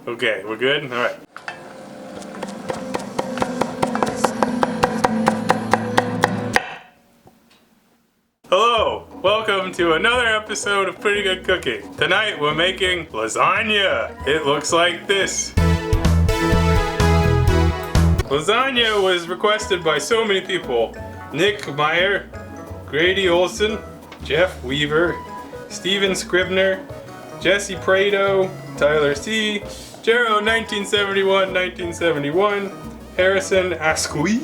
Okay, we're good? Alright. Hello! Welcome to another episode of Pretty Good Cooking. Tonight we're making lasagna. It looks like this. Lasagna was requested by so many people. Nick Meyer, Grady Olson, Jeff Weaver, Steven Scribner, Jesse Prado, Tyler C., Jero 1971, Harrison Asqui,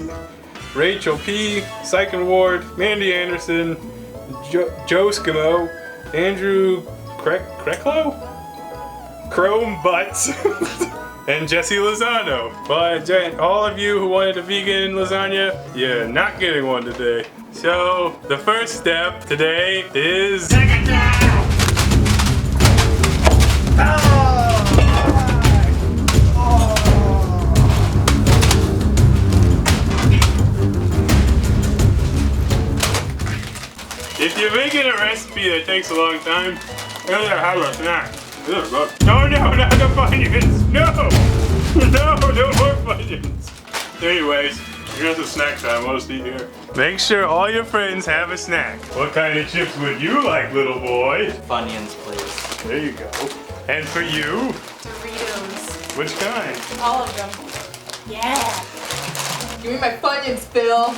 Rachel P., Syken Ward, Mandy Anderson, Joe Skimo, Andrew Kreklow, Chrome Butts, and Jesse Lozano. But all of you who wanted a vegan lasagna, you're not getting one today. So the first step today is if you're making a recipe that takes a long time, you're gonna have a snack. No, not the Funyuns! No! No more Funyuns! Anyways, here's the snack time. We'll just eat here. Make sure all your friends have a snack. What kind of chips would you like, little boy? Funyuns, please. There you go. And for you? Doritos. Which kind? All of them. Yeah. Give me my Funyuns, Phil.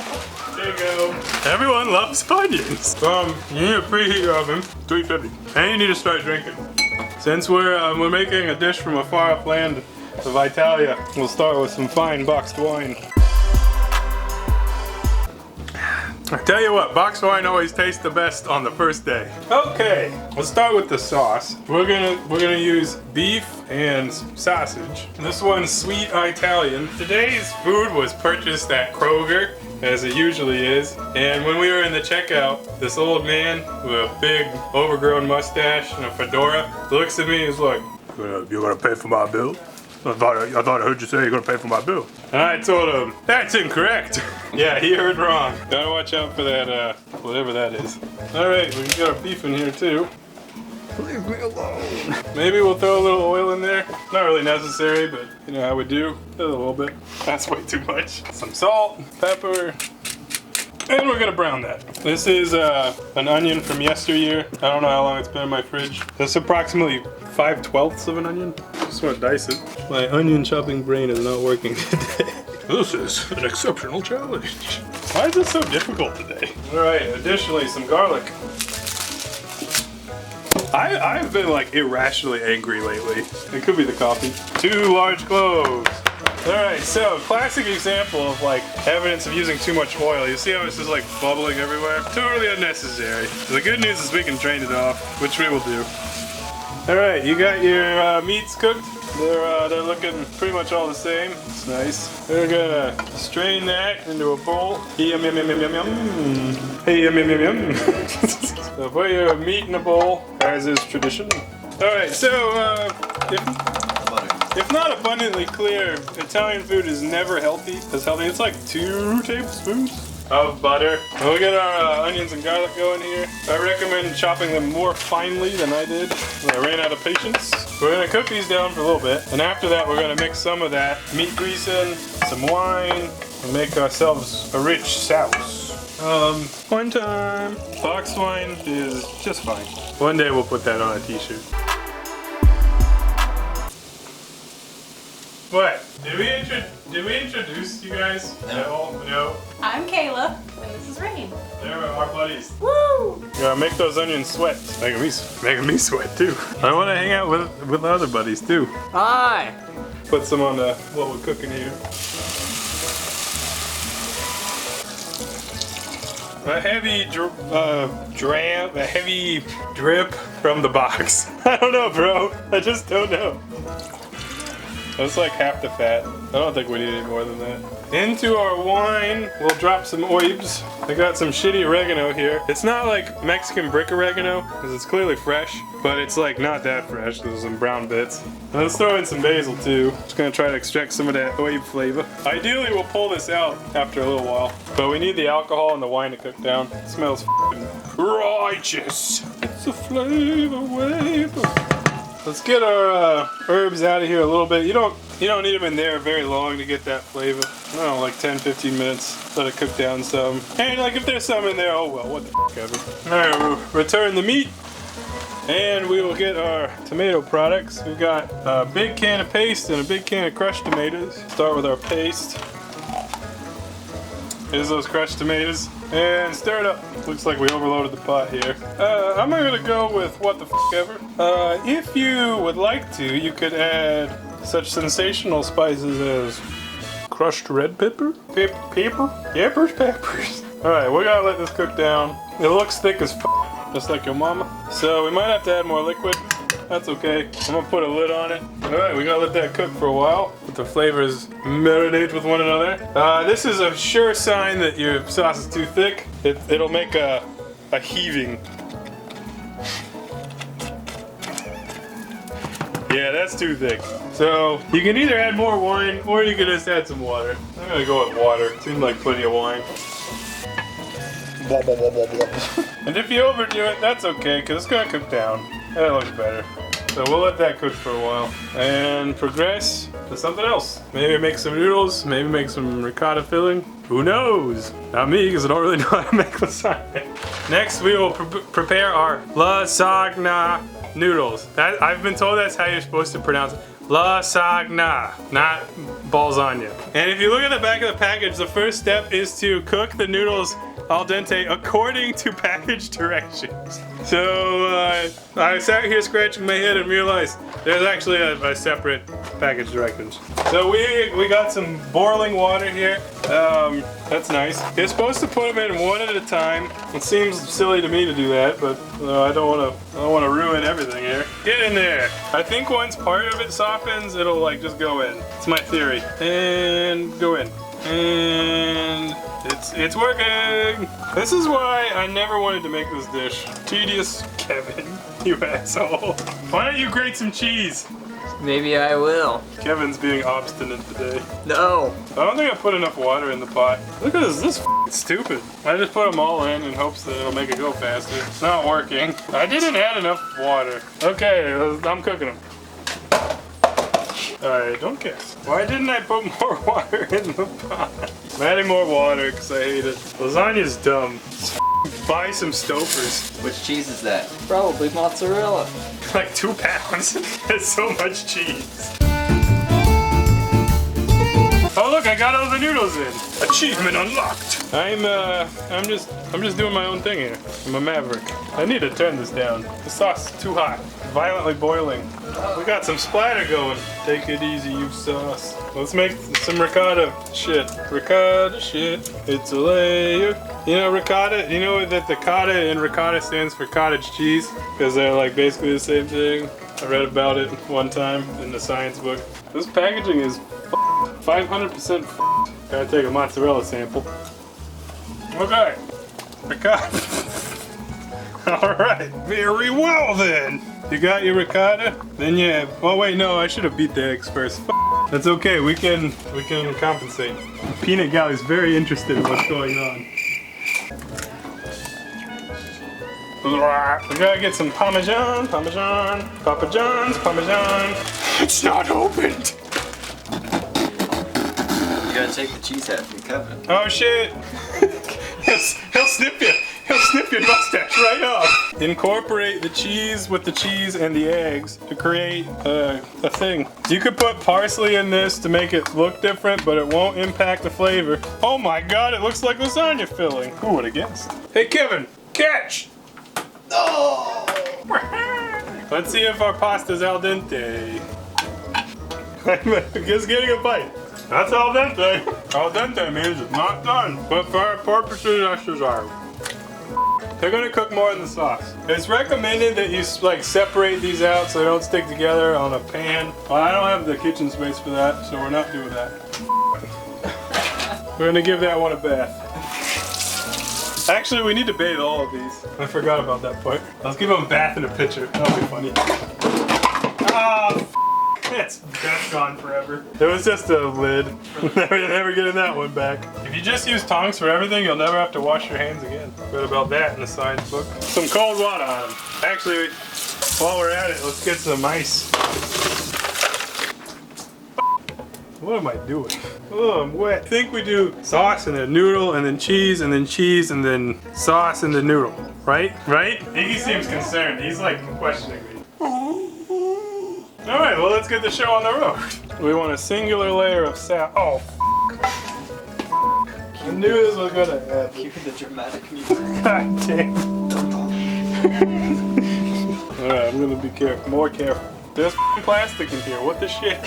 There you go. Everyone loves Funyuns. You need to preheat your oven, 350. And you need to start drinking. Since we're making a dish from a far off land of Italia, we'll start with some fine boxed wine. I tell you what, boxed wine always tastes the best on the first day. Okay, let's start with the sauce. We're gonna use beef and sausage. This one's sweet Italian. Today's food was purchased at Kroger, as it usually is. And when we were in the checkout, this old man with a big overgrown mustache and a fedora looks at me and is like, "You're gonna pay for my bill?" I thought I heard you say you're gonna pay for my bill. And I told him, that's incorrect. Yeah, he heard wrong. Gotta watch out for that, whatever that is. Alright, we got our beef in here too. Leave me alone. Maybe we'll throw a little oil in there. Not really necessary, but you know how we do. A little bit. That's way too much. Some salt, pepper, and we're gonna brown that. This is an onion from yesteryear. I don't know how long it's been in my fridge. This is approximately 5/12 of an onion. Just want to dice it. My onion chopping brain is not working today. This is an exceptional challenge. Why is this so difficult today? Alright, additionally some garlic. I've been like irrationally angry lately. It could be the coffee. 2 large cloves. Alright, so classic example of like evidence of using too much oil. You see how it's just like bubbling everywhere? Totally unnecessary. The good news is we can drain it off, which we will do. Alright, you got your meats cooked. They're looking pretty much all the same. It's nice. We're gonna strain that into a bowl. Yum yum yum yum yum yum. Hey yum yum yum yum. So put your meat in a bowl, as is tradition. Alright, so if not abundantly clear, Italian food is never healthy. It's like 2 tablespoons of butter. And we'll get our onions and garlic going here. I recommend chopping them more finely than I did. I ran out of patience. We're gonna cook these down for a little bit. And after that, we're gonna mix some of that meat grease in, some wine, and make ourselves a rich sauce. One time. Box wine is just fine. One day we'll put that on a t-shirt. What? Did we introduce you guys? No. I'm Kayla, and this is Rain. They're our buddies. Woo! Yeah, make those onions sweat. Making me sweat too. I want to hang out with other buddies too. Hi. Put some on what we're cooking here. A heavy drip from the box. I don't know, bro. I just don't know. That's like half the fat. I don't think we need any more than that. Into our wine, we'll drop some herbs. I got some shitty oregano here. It's not like Mexican brick oregano, because it's clearly fresh, but it's like not that fresh. There's some brown bits. And let's throw in some basil too. Just gonna try to extract some of that herb flavor. Ideally, we'll pull this out after a little while, but we need the alcohol and the wine to cook down. It smells f***ing righteous. It's a flavor wave. let's get our herbs out of here a little bit. You don't need them in there very long to get that flavor. I don't know, like 10-15 minutes. Let it cook down some. And like if there's some in there, oh well, what the f ever. Alright, we'll return the meat. And we will get our tomato products. We've got a big can of paste and a big can of crushed tomatoes. Start with our paste. Here's those crushed tomatoes. And stir it up. Looks like we overloaded the pot here. I'm gonna go with what the f ever. If you would like to, you could add such sensational spices as crushed red pepper? Peppers? Alright, we're gonna let this cook down. It looks thick as f, just like your mama. So we might have to add more liquid. That's okay. I'm gonna put a lid on it. Alright, we gotta let that cook for a while. Let the flavors marinate with one another. This is a sure sign that your sauce is too thick. It'll make a heaving. Yeah, that's too thick. So you can either add more wine or you can just add some water. I'm gonna go with water. Seems like plenty of wine. And if you overdo it, that's okay, because it's gonna cook down. That looks better. So we'll let that cook for a while and progress to something else. Maybe make some noodles, maybe make some ricotta filling. Who knows? Not me, because I don't really know how to make lasagna. Next, we will prepare our lasagna noodles. I've been told that's how you're supposed to pronounce it. Lasagna, not balsagna. And if you look at the back of the package, the first step is to cook the noodles al dente according to package directions. So I sat here scratching my head and realized there's actually a separate package directions. So we got some boiling water here. That's nice. You're supposed to put them in one at a time. It seems silly to me to do that, but I don't want to ruin everything here. Get in there. I think once part of it softens, it'll like just go in. It's my theory. And go in. And it's working. This is why I never wanted to make this dish. Tedious Kevin, you asshole. Why don't you grate some cheese? Maybe I will. Kevin's being obstinate today. No. I don't think I put enough water in the pot. Look at this, this is stupid. I just put them all in hopes that it'll make it go faster. It's not working. I didn't add enough water. Okay, I'm cooking them. Alright, don't guess. Why didn't I put more water in the pot? I'm adding more water because I hate it. Lasagna's dumb. Buy some Stouffer's. Which cheese is that? Probably mozzarella. Like 2 pounds. That's so much cheese. Oh look, I got all the noodles in. Achievement unlocked. I'm just doing my own thing here. I'm a maverick. I need to turn this down. The sauce is too hot. Violently boiling. We got some splatter going. Take it easy, you sauce. Let's make some ricotta shit. Ricotta shit. It's a layer. You know ricotta? You know that the cotta in ricotta stands for cottage cheese? Because they're like basically the same thing. I read about it one time in the science book. This packaging is 500% Gotta take a mozzarella sample. Okay. Ricotta. Alright. Very well then. You got your ricotta? Then you have, oh wait, no, I should have beat the eggs first. That's okay, we can compensate. Peanut Gal is very interested in what's going on. We gotta get some Parmesan. Papa John's Parmesan. It's not opened. You gotta take the cheese out from Kevin. Oh shit. He'll snip you. He'll snip your mustache right off. Incorporate the cheese with the cheese and the eggs to create a thing. You could put parsley in this to make it look different, but it won't impact the flavor. Oh my god, it looks like lasagna filling. Who would have guessed? Hey Kevin, catch! Oh! Let's see if our pasta's al dente. Just getting a bite. That's al dente. Al dente means it's not done, but for our purposes, that's desired. They're gonna cook more in the sauce. It's recommended that you like separate these out so they don't stick together on a pan. Well, I don't have the kitchen space for that, so we're not doing that. We're gonna give that one a bath. Actually, we need to bathe all of these. I forgot about that part. Let's give them a bath in a pitcher. That'll be funny. Ah, that's gone forever. It was just a lid. Never getting that one back. If you just use tongs for everything, you'll never have to wash your hands again. Read about that in the science book. Some cold water on them. Actually, while we're at it, let's get some ice. What am I doing? Oh, I'm wet. I think we do sauce and then noodle and then cheese and then cheese and then sauce and then noodle. Right? Right? Iggy seems concerned. He's like questioning me. Alright, well let's get the show on the road. We want a singular layer of sauce. Oh, I knew this was gonna happen. Cue the dramatic music. God damn. Alright, I'm gonna be careful. More careful. There's plastic in here. What the shit?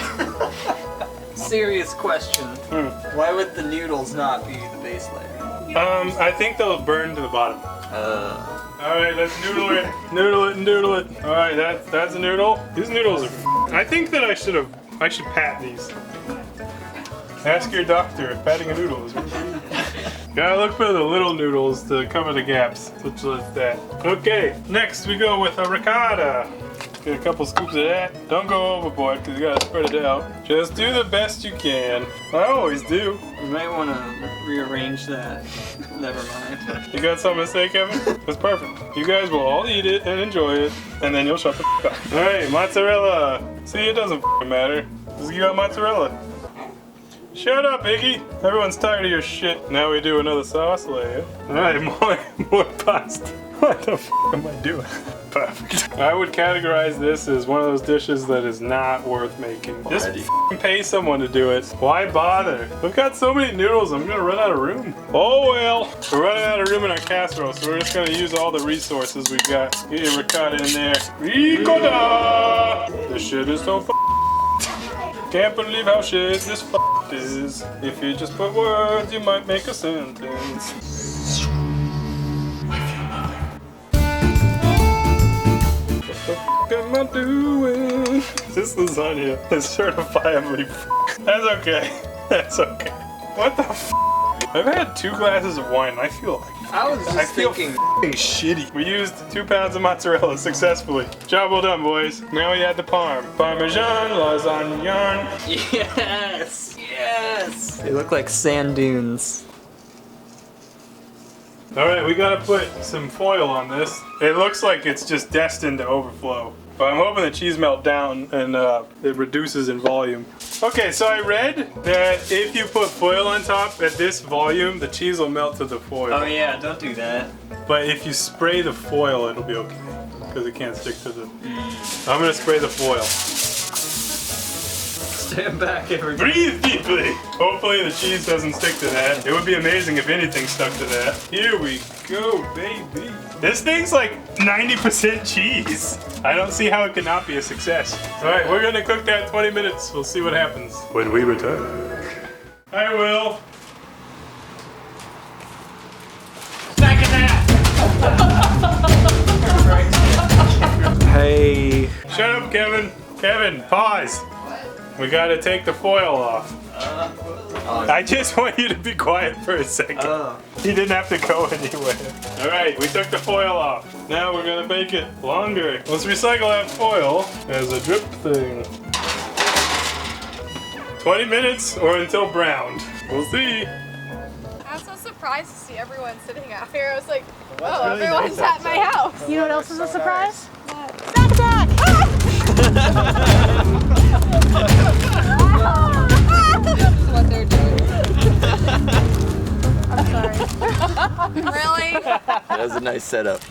Serious question. Why would the noodles not be the base layer? I think they'll burn to the bottom. Alright, let's noodle it. Noodle it and doodle it. Alright, that's a noodle. These noodles are I think that I should pat these. Ask your doctor if patting a noodle is Gotta look for the little noodles to cover the gaps, such as that. Okay, next we go with a ricotta. Get a couple scoops of that. Don't go overboard because you gotta spread it out. Just do the best you can. I always do. You might want to rearrange that. Never mind. You got something to say, Kevin? That's perfect. You guys will all eat it and enjoy it, and then you'll shut the f up. Alright, mozzarella. See, it doesn't matter. You got mozzarella. Shut up, Iggy. Everyone's tired of your shit. Now we do another sauce layer. Alright, more pasta. What the f am I doing? Perfect. I would categorize this as one of those dishes that is not worth making. Just pay someone to do it. Why bother? We've got so many noodles, I'm gonna run out of room. Oh well. We're running out of room in our casserole, so we're just gonna use all the resources we've got. Get your ricotta in there. Ricotta! This shit is so Can't believe how shit this is. If you just put words, you might make a sentence. What the am I doing? This lasagna is certifiably That's okay. That's okay. What the I've had 2 glasses of wine and I feel like I was just thinking shitty. We used 2 pounds of mozzarella successfully. Job well done, boys. Now we add the Parmesan, lasagna. Yes! Yes! They look like sand dunes. Alright, we gotta put some foil on this. It looks like it's just destined to overflow. But I'm hoping the cheese melt down and it reduces in volume. Okay, so I read that if you put foil on top at this volume, the cheese will melt to the foil. Oh yeah, don't do that. But if you spray the foil, it'll be okay. Because it can't stick to the... I'm gonna spray the foil. Stand back, everybody. Breathe deeply! Hopefully the cheese doesn't stick to that. It would be amazing if anything stuck to that. Here we go, baby. This thing's like 90% cheese. I don't see how it could not be a success. Alright, we're gonna cook that 20 minutes. We'll see what happens when we return. I will. Back in that! Hey. Shut up, Kevin. Kevin, pause. We gotta take the foil off. I just want you to be quiet for a second. You didn't have to go anywhere. Alright, we took the foil off. Now we're gonna bake it longer. Let's recycle that foil as a drip thing. 20 minutes or until browned. We'll see. I was so surprised to see everyone sitting out here. I was like, oh, really everyone's nice at my house. You know what else is a surprise? What? Snack attack! That's what they're doing. I'm sorry. Really? That was a nice setup.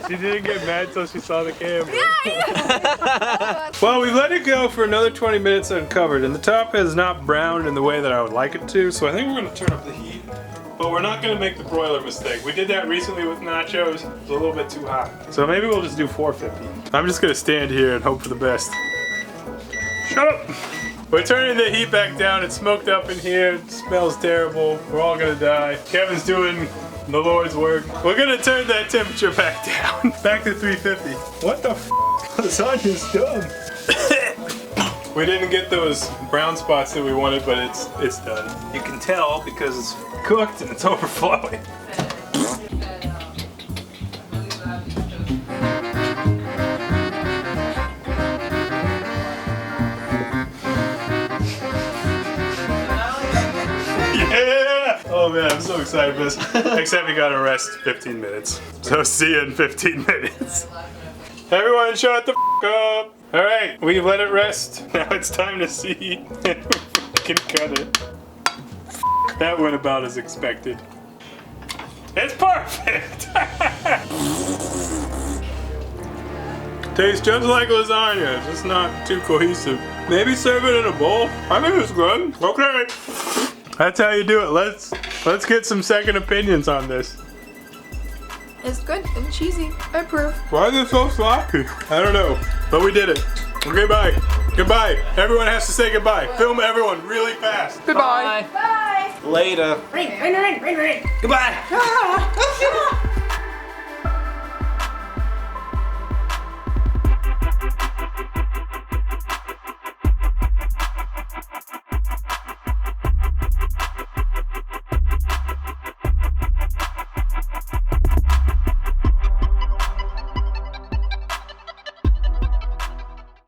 She didn't get mad till she saw the camera. Yeah. Well, we let it go for another 20 minutes uncovered, and the top has not browned in the way that I would like it to, so I think we're going to turn up the heat. But we're not going to make the broiler mistake. We did that recently with nachos. It was a little bit too hot. So maybe we'll just do 450. I'm just going to stand here and hope for the best. Shut up! We're turning the heat back down. It's smoked up in here. It smells terrible. We're all going to die. Kevin's doing the Lord's work. We're going to turn that temperature back down. Back to 350. What the f***? Lasagna's done. We didn't get those brown spots that we wanted, but it's done. You can tell because it's cooked and it's overflowing. Yeah! Oh man, I'm so excited for this. Except we gotta rest 15 minutes. So see you in 15 minutes. Everyone shut the up. All right, we've let it rest. Now it's time to see if we can cut it. That went about as expected. It's perfect. Tastes just like lasagna, just not too cohesive. Maybe serve it in a bowl. I think it's good. Okay. That's how you do it. Let's get some second opinions on this. It's good and cheesy. I approve. Why is it so sloppy? I don't know, but we did it. Okay, bye. Goodbye. Everyone has to say goodbye. Film everyone really fast. Goodbye. Bye. Bye. Later. Ring, ring, ring, ring, ring. Goodbye.